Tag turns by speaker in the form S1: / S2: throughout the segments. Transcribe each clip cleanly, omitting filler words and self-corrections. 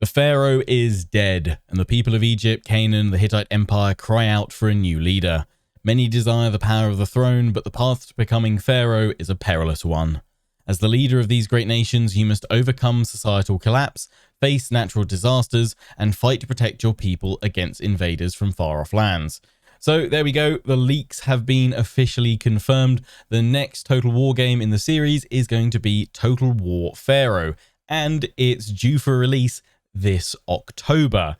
S1: The Pharaoh is dead, and the people of Egypt, Canaan, the Hittite Empire cry out for a new leader. Many desire the power of the throne, but the path to becoming Pharaoh is a perilous one. As the leader of these great nations, you must overcome societal collapse, face natural disasters, and fight to protect your people against invaders from far-off lands. So there we go, the leaks have been officially confirmed. The next Total War game in the series is going to be Total War Pharaoh, and it's due for release this October.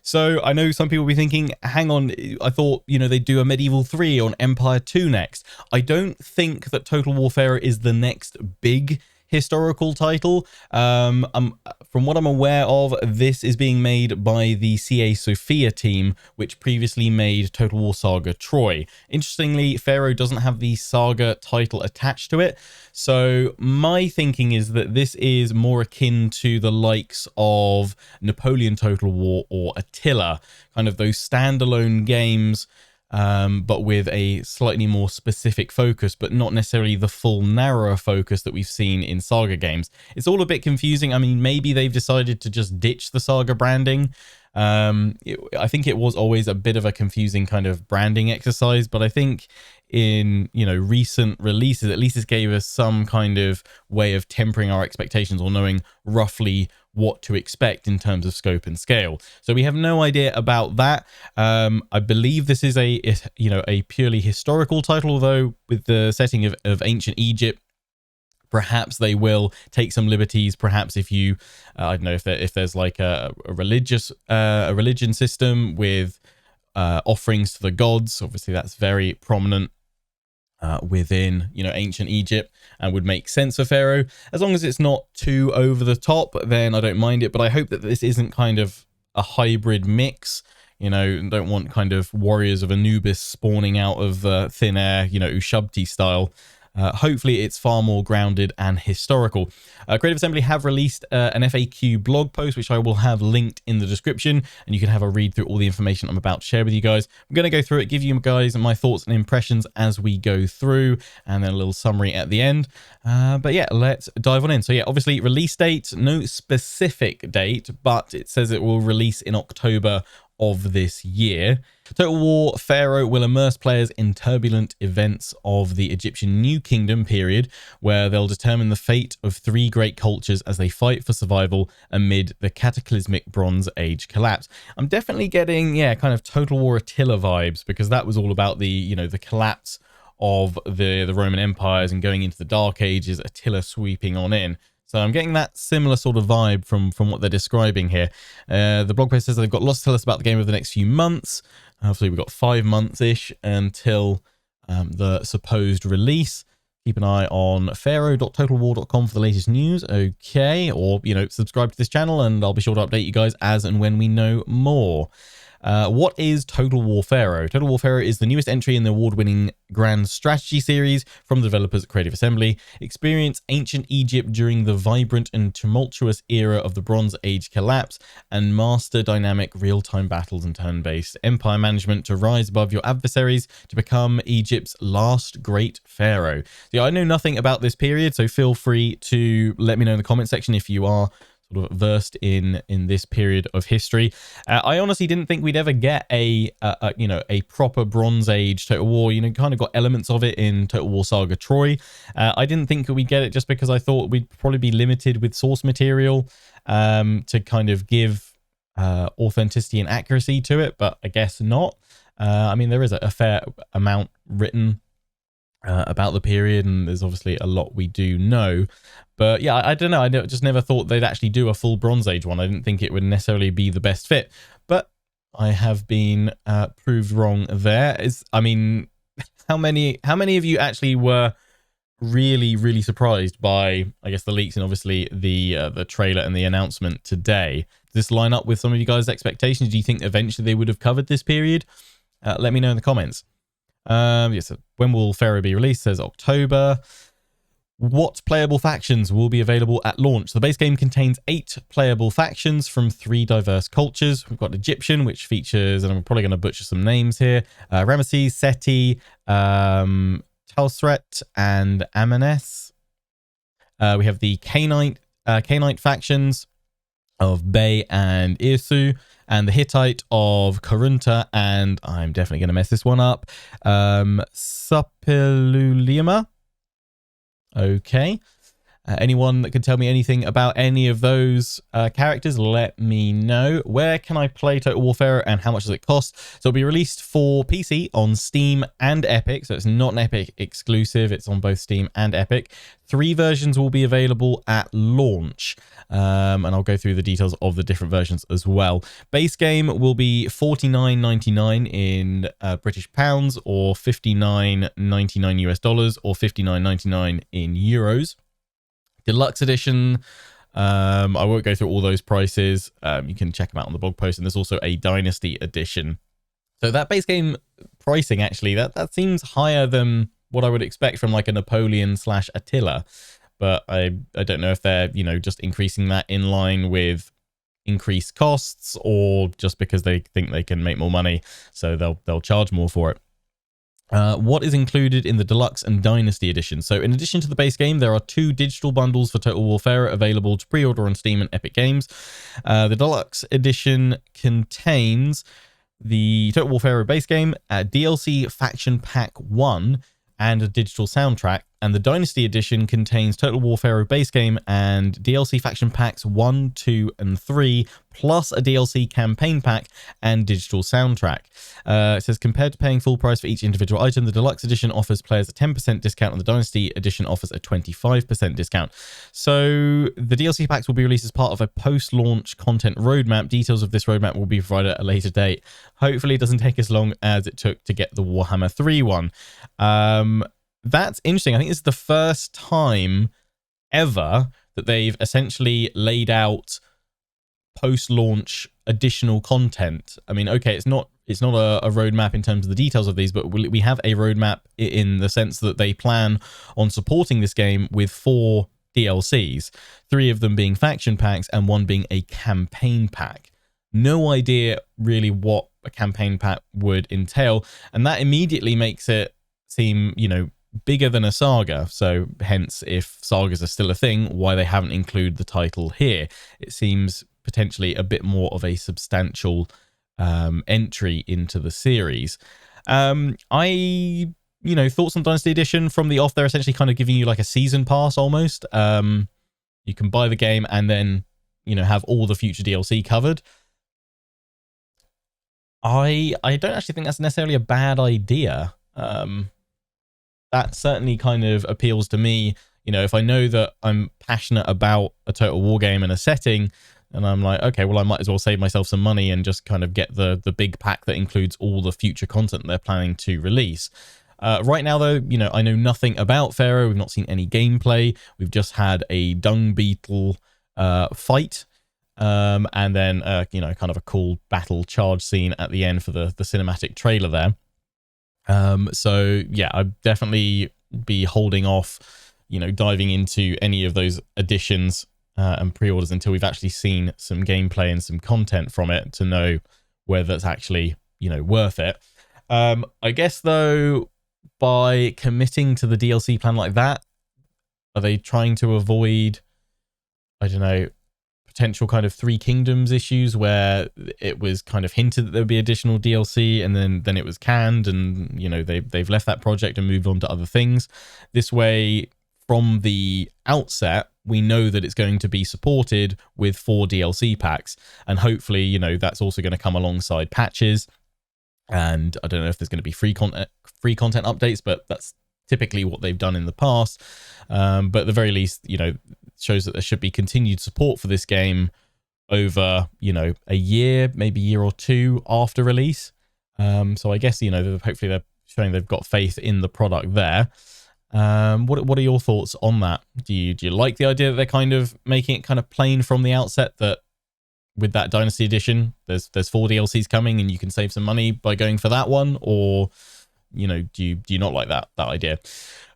S1: So I know some people will be thinking, hang on, I thought, they'd do a Medieval 3 on Empire 2 next. I don't think that Total War Pharaoh is the next big historical title. From what I'm aware of, this is being made by the CA Sophia team, which previously made Total War Saga Troy. Interestingly, Pharaoh doesn't have the Saga title attached to it, so my thinking is that this is more akin to the likes of Napoleon Total War or Attila, kind of those standalone games, but with a slightly more specific focus, but not necessarily the full narrower focus that we've seen in Saga games. It's all a bit confusing. I mean, maybe they've decided to just ditch the Saga branding. I think it was always a bit of a confusing kind of branding exercise, but I think in recent releases, at least this gave us some kind of way of tempering our expectations or knowing roughly what to expect in terms of scope and scale. So we have no idea about that. I believe this is a purely historical title, although with the setting of ancient Egypt, perhaps they will take some liberties. Perhaps if you, I don't know, if there's like a religion system with offerings to the gods, obviously that's very prominent within ancient Egypt and would make sense for Pharaoh. As long as it's not too over the top, then I don't mind it. But I hope that this isn't kind of a hybrid mix. Don't want kind of warriors of Anubis spawning out of thin air, Ushabti style. Hopefully it's far more grounded and historical. Creative Assembly have released an FAQ blog post, which I will have linked in the description, and you can have a read through all the information I'm about to share with you guys. I'm going to go through it, give you guys my thoughts and impressions as we go through, and then a little summary at the end. But yeah, let's dive on in. So yeah, obviously release date, no specific date, but it says it will release in October of this year. Total War Pharaoh will immerse players in turbulent events of the Egyptian New Kingdom period, where they'll determine the fate of three great cultures as they fight for survival amid the cataclysmic Bronze Age collapse. I'm definitely getting, kind of Total War Attila vibes, because that was all about the, the collapse of the Roman empires and going into the Dark Ages, Attila sweeping on in. So I'm getting that similar sort of vibe from what they're describing here. The blog post says they've got lots to tell us about the game over the next few months. Hopefully we've got 5 months-ish until the supposed release. Keep an eye on pharaoh.totalwar.com for the latest news. Okay, or, subscribe to this channel and I'll be sure to update you guys as and when we know more. What is Total War Pharaoh? Total War Pharaoh is the newest entry in the award-winning Grand Strategy series from the developers at Creative Assembly. Experience ancient Egypt during the vibrant and tumultuous era of the Bronze Age collapse, and master dynamic real-time battles and turn-based empire management to rise above your adversaries to become Egypt's last great pharaoh. Yeah, I know nothing about this period, so feel free to let me know in the comment section if you are sort of versed in this period of history. I honestly didn't think we'd ever get a proper Bronze Age Total War. Kind of got elements of it in Total War Saga Troy. I didn't think we'd get it just because I thought we'd probably be limited with source material to kind of give authenticity and accuracy to it, but I guess not. I mean, there is a fair amount written about the period, and there's obviously a lot we do know, but yeah, I don't know. I just never thought they'd actually do a full Bronze Age one. I didn't think it would necessarily be the best fit, but I have been proved wrong there. I mean, how many of you actually were really surprised by, I guess, the leaks and obviously the trailer and the announcement today? Does this line up with some of you guys' expectations? Do you think eventually they would have covered this period? Let me know in the comments. Yes, when will Pharaoh be released? It says October. What playable factions will be available at launch? The base game contains 8 playable factions from 3 diverse cultures. We've got Egyptian, which features, and I'm probably going to butcher some names here, Ramesses, Seti, Talsret, and Amenes. We have the Canaanite factions, of Bay and Irsu, and the Hittite of Karunta, and I'm definitely going to mess this one up, Sapilulima. Okay. Anyone that can tell me anything about any of those characters, let me know. Where can I play Total War Pharaoh and how much does it cost? So it'll be released for PC on Steam and Epic. So it's not an Epic exclusive. It's on both Steam and Epic. 3 versions will be available at launch. And I'll go through the details of the different versions as well. Base game will be $49.99 in British pounds, or $59.99 US dollars, or $59.99 in euros. Deluxe edition, I won't go through all those prices. You can check them out on the blog post, and there's also a Dynasty edition. So that base game pricing, actually, that seems higher than what I would expect from like a Napoleon / Attila. But I don't know if they're, just increasing that in line with increased costs, or just because they think they can make more money, so they'll charge more for it. What is included in the Deluxe and Dynasty edition? So in addition to the base game, there are 2 digital bundles for Total War Pharaoh available to pre-order on Steam and Epic Games. The Deluxe edition contains the Total War Pharaoh base game, DLC Faction Pack 1, and a digital soundtrack. And the Dynasty edition contains Total War Pharaoh base game and DLC faction packs 1, 2, and 3, plus a DLC campaign pack and digital soundtrack. It says, compared to paying full price for each individual item, the Deluxe edition offers players a 10% discount, and the Dynasty edition offers a 25% discount. So the DLC packs will be released as part of a post-launch content roadmap. Details of this roadmap will be provided at a later date. Hopefully it doesn't take as long as it took to get the Warhammer 3 one. That's interesting. I think this is the first time ever that they've essentially laid out post-launch additional content. I mean, okay, it's not a roadmap in terms of the details of these, but we have a roadmap in the sense that they plan on supporting this game with 4 DLCs, 3 of them being faction packs and 1 being a campaign pack. No idea really what a campaign pack would entail, and that immediately makes it seem, bigger than a saga. So hence, if sagas are still a thing, why they haven't included the title here. It seems potentially a bit more of a substantial entry into the series. Thoughts on Dynasty Edition from the off? They're essentially kind of giving you like a season pass almost. You can buy the game and then, have all the future DLC covered. I don't actually think that's necessarily a bad idea. That certainly kind of appeals to me. If I know that I'm passionate about a Total War game and a setting, and I'm like, okay, well, I might as well save myself some money and just kind of get the big pack that includes all the future content they're planning to release. Right now, though, I know nothing about Pharaoh. We've not seen any gameplay. We've just had a dung beetle fight. And then, kind of a cool battle charge scene at the end for the cinematic trailer there. So yeah, I'd definitely be holding off, diving into any of those additions and pre-orders until we've actually seen some gameplay and some content from it to know whether it's actually, worth it. I guess, though, by committing to the DLC plan like that, are they trying to avoid, I don't know, potential kind of Three Kingdoms issues where it was kind of hinted that there'd be additional DLC and then it was canned, and they've left that project and moved on to other things. This way, from the outset, we know that it's going to be supported with 4 DLC packs, and hopefully that's also going to come alongside patches. And I don't know if there's going to be free content updates, but that's typically what they've done in the past. But at the very least, shows that there should be continued support for this game over, a year, maybe year or 2 after release. So I guess, hopefully they're showing they've got faith in the product there. What are your thoughts on that? Do you like the idea that they're kind of making it kind of plain from the outset that with that Dynasty Edition, there's 4 DLCs coming and you can save some money by going for that one? Or, do you not like that idea?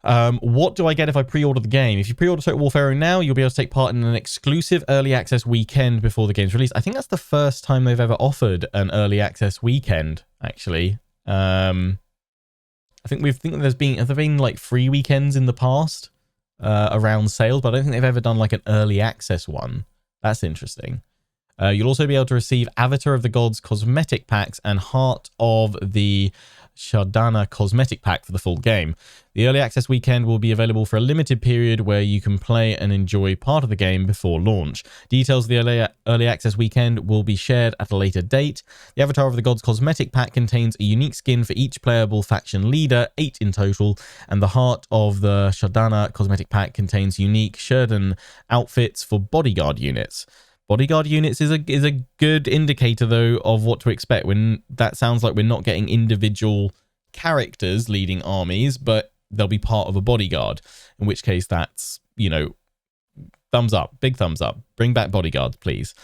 S1: What do I get if I pre-order the game? If you pre-order Total War Pharaoh now, you'll be able to take part in an exclusive early access weekend before the game's release. I think that's the first time they've ever offered an early access weekend, actually. I think have there been like free weekends in the past around sales, but I don't think they've ever done like an early access one. That's interesting. You'll also be able to receive Avatar of the Gods cosmetic packs and Heart of the Shardana cosmetic pack for the full game. The early access weekend will be available for a limited period where you can play and enjoy part of the game before launch. Details of the early access weekend will be shared at a later date. The Avatar of the Gods cosmetic pack contains a unique skin for each playable faction leader, 8 in total, and the Heart of the Shardana cosmetic pack contains unique Sherdan outfits for bodyguard units. Bodyguard units is a good indicator, though, of what to expect. When that sounds like we're not getting individual characters leading armies, but they'll be part of a bodyguard. In which case, that's, you know, thumbs up, big thumbs up. Bring back bodyguards, please.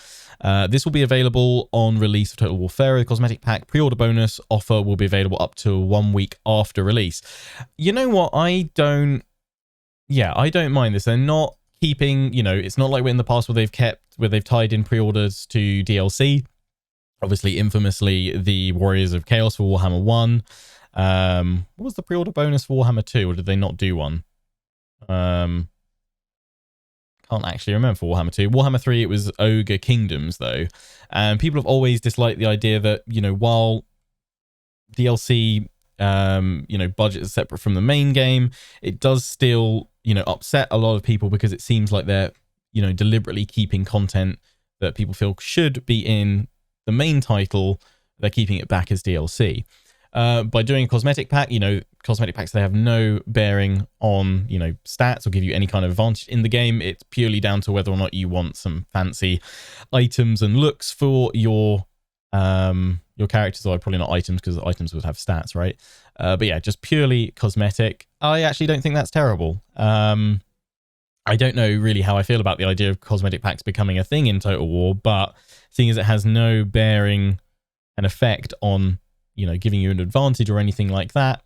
S1: This will be available on release of Total War Pharaoh. The cosmetic pack pre-order bonus offer will be available up to 1 week after release. You know what? I don't mind this. They're not keeping, you know, it's not like in the past where they've tied in pre-orders to DLC. Obviously, infamously, the Warriors of Chaos for Warhammer 1. What was the pre-order bonus for Warhammer 2, or did they not do one? Can't actually remember for Warhammer 2. Warhammer 3, it was Ogre Kingdoms, though. And people have always disliked the idea that, you know, while DLC, you know, budget is separate from the main game, it does still, you know, upset a lot of people because it seems like they're, you know, deliberately keeping content that people feel should be in the main title. They're keeping it back as DLC. By doing a cosmetic pack, you know, cosmetic packs, they have no bearing on, you know, stats or give you any kind of advantage in the game. It's purely down to whether or not you want some fancy items and looks for your characters. Or probably not items, because items would have stats, right? But yeah, just purely cosmetic. I actually don't think that's terrible. I don't know really how I feel about the idea of cosmetic packs becoming a thing in Total War, but seeing as it has no bearing and effect on, you know, giving you an advantage or anything like that,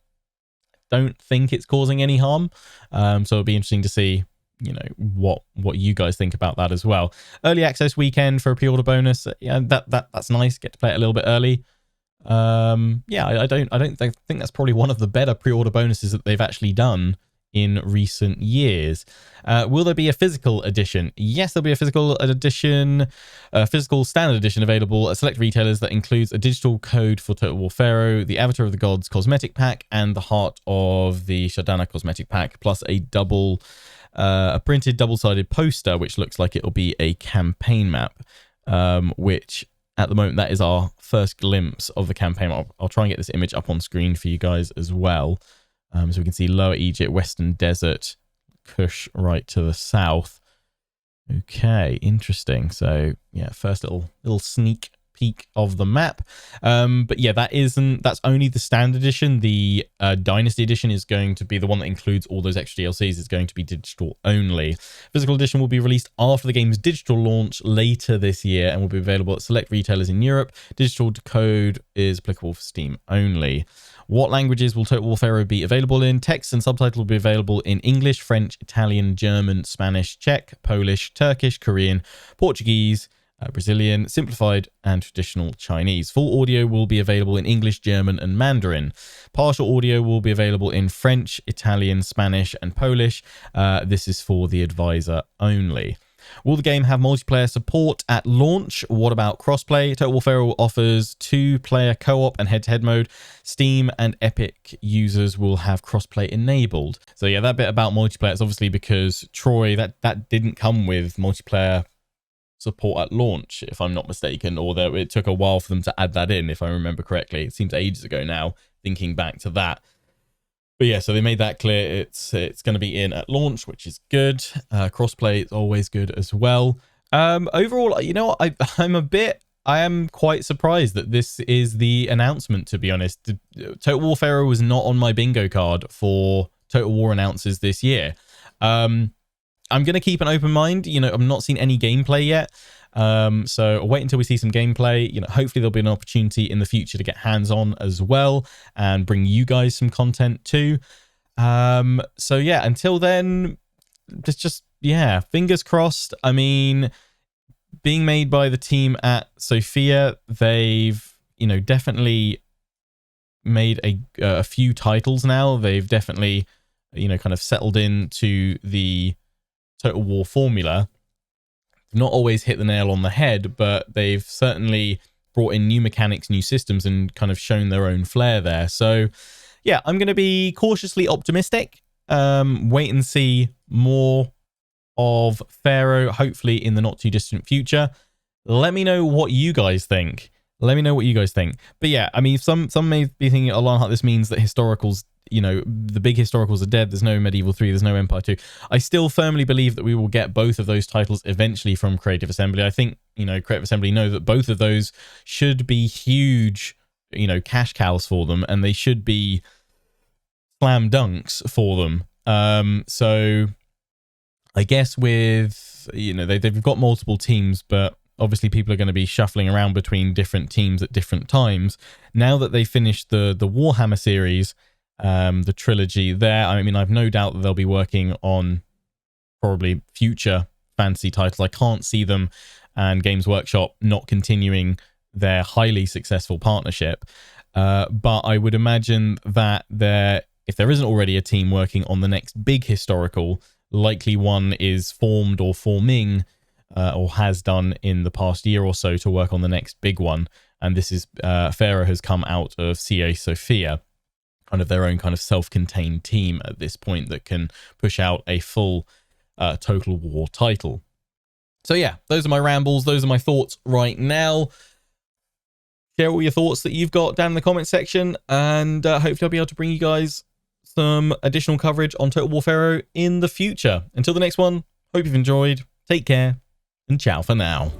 S1: I don't think it's causing any harm. So it'll be interesting to see, you know, what you guys think about that as well. Early access weekend for a pre-order bonus, yeah, that's nice. Get to play it a little bit early. Yeah, I think that's probably one of the better pre-order bonuses that they've actually done in recent years. Will there be a physical edition? Yes, there'll be a physical edition, a physical standard edition available at select retailers that includes a digital code for Total War Pharaoh, the Avatar of the Gods cosmetic pack, and the Heart of the Shardana cosmetic pack, plus a printed double-sided poster, which looks like it'll be a campaign map, which at the moment, that is our first glimpse of the campaign. I'll try and get this image up on screen for you guys as well. So we can see Lower Egypt, Western Desert, Kush right to the south. Okay, interesting. So yeah, first little sneak peek of the map. But yeah, that's only the standard edition. The Dynasty edition is going to be the one that includes all those extra DLCs. It's going to be digital only. Physical edition will be released after the game's digital launch later this year and will be available at select retailers in Europe. Digital code is applicable for Steam only. What languages will Total War Pharaoh be available in? Text and subtitle will be available in English, French, Italian, German, Spanish, Czech, Polish, Turkish, Korean, Portuguese, Brazilian, simplified, and traditional Chinese. Full audio will be available in English, German, and Mandarin. Partial audio will be available in French, Italian, Spanish, and Polish. This is for the advisor only. Will the game have multiplayer support at launch? What about crossplay? Total War Pharaoh offers 2-player co-op and head-to-head mode. Steam and Epic users will have crossplay enabled. So yeah, that bit about multiplayer is obviously because Troy, that didn't come with multiplayer support at launch, if I'm not mistaken, or that it took a while for them to add that in, if I remember correctly. It seems ages ago now, thinking back to that. But yeah, so they made that clear. It's going to be in at launch, which is good. Crossplay is always good as well. Overall, you know what? I am quite surprised that this is the announcement, to be honest. Total War Pharaoh was not on my bingo card for Total War announces this year. I'm going to keep an open mind. You know, I've not seen any gameplay yet. So I'll wait until we see some gameplay. You know, hopefully there'll be an opportunity in the future to get hands-on as well and bring you guys some content too. So yeah, until then, yeah, fingers crossed. I mean, being made by the team at Sophia, they've, you know, definitely made a few titles now. They've definitely, you know, kind of settled into the Total War formula not always hit the nail on the head, but they've certainly brought in new mechanics, new systems, and kind of shown their own flair there. So yeah, I'm going to be cautiously optimistic. Wait and see more of Pharaoh, hopefully in the not too distant future. Let me know what you guys think. Let me know what you guys think. But yeah, I mean, some may be thinking, oh, Lionheart, this means that historicals, you know, the big historicals are dead. There's no Medieval 3, there's no Empire 2. I still firmly believe that we will get both of those titles eventually from Creative Assembly. I think, you know, Creative Assembly know that both of those should be huge, you know, cash cows for them, and they should be slam dunks for them. So I guess with, you know, they've got multiple teams, but obviously people are going to be shuffling around between different teams at different times. Now that they finished the Warhammer series, the trilogy there, I mean, I've no doubt that they'll be working on probably future fantasy titles. I can't see them and Games Workshop not continuing their highly successful partnership. But I would imagine that if there isn't already a team working on the next big historical, likely one is formed or forming, or has done in the past year or so to work on the next big one. And this is Pharaoh has come out of CA Sophia, kind of their own kind of self-contained team at this point that can push out a full Total War title. So yeah, those are my rambles. Those are my thoughts right now. Share all your thoughts that you've got down in the comment section, and hopefully I'll be able to bring you guys some additional coverage on Total War Pharaoh in the future. Until the next one, hope you've enjoyed. Take care, and ciao for now.